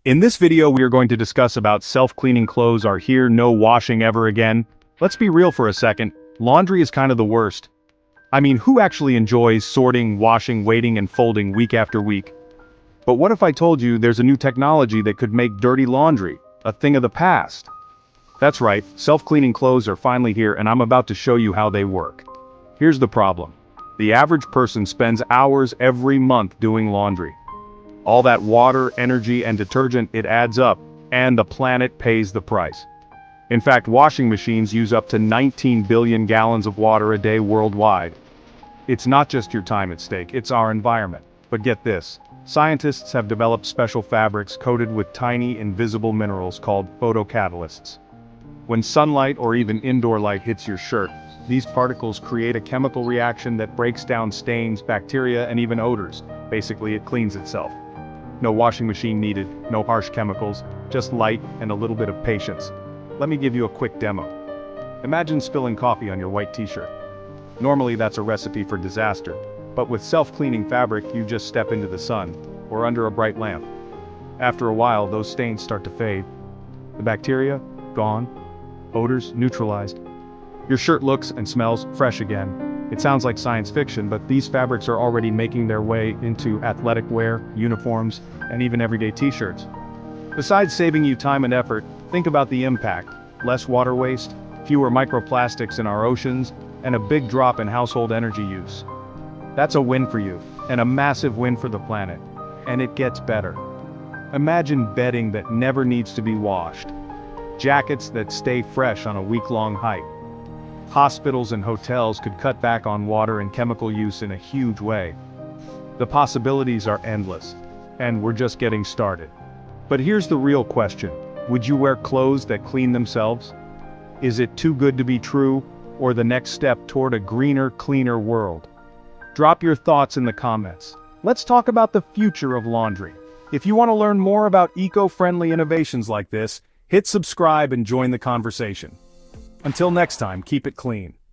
In this video we are going to discuss about self-cleaning clothes are here, no washing ever again. Let's be real for a second, laundry is kind of the worst. I mean, who actually enjoys sorting, washing, waiting and folding week after week? But what if I told you there's a new technology that could make dirty laundry a thing of the past? That's right, self-cleaning clothes are finally here and I'm about to show you how they work. Here's the problem. The average person spends hours every month doing laundry. All that water, energy, and detergent, it adds up, and the planet pays the price. In fact, washing machines use up to 19 billion gallons of water a day worldwide. It's not just your time at stake, it's our environment. But get this, scientists have developed special fabrics coated with tiny invisible minerals called photocatalysts. When sunlight or even indoor light hits your shirt, these particles create a chemical reaction that breaks down stains, bacteria, and even odors. Basically, it cleans itself. No washing machine needed, no harsh chemicals, just light and a little bit of patience. Let me give you a quick demo. Imagine spilling coffee on your white t-shirt. Normally that's a recipe for disaster, but with self-cleaning fabric you just step into the sun, or under a bright lamp. After a while those stains start to fade. The bacteria, gone. Odors, neutralized. Your shirt looks and smells fresh again. It sounds like science fiction, but these fabrics are already making their way into athletic wear, uniforms, and even everyday t-shirts. Besides saving you time and effort, think about the impact. Less water waste, fewer microplastics in our oceans, and a big drop in household energy use. That's a win for you, and a massive win for the planet. And it gets better. Imagine bedding that never needs to be washed. Jackets that stay fresh on a week-long hike. Hospitals and hotels could cut back on water and chemical use in a huge way. The possibilities are endless, and we're just getting started. But here's the real question. Would you wear clothes that clean themselves? Is it too good to be true, or the next step toward a greener, cleaner world? Drop your thoughts in the comments. Let's talk about the future of laundry. If you want to learn more about eco-friendly innovations like this, hit subscribe and join the conversation. Until next time, keep it clean.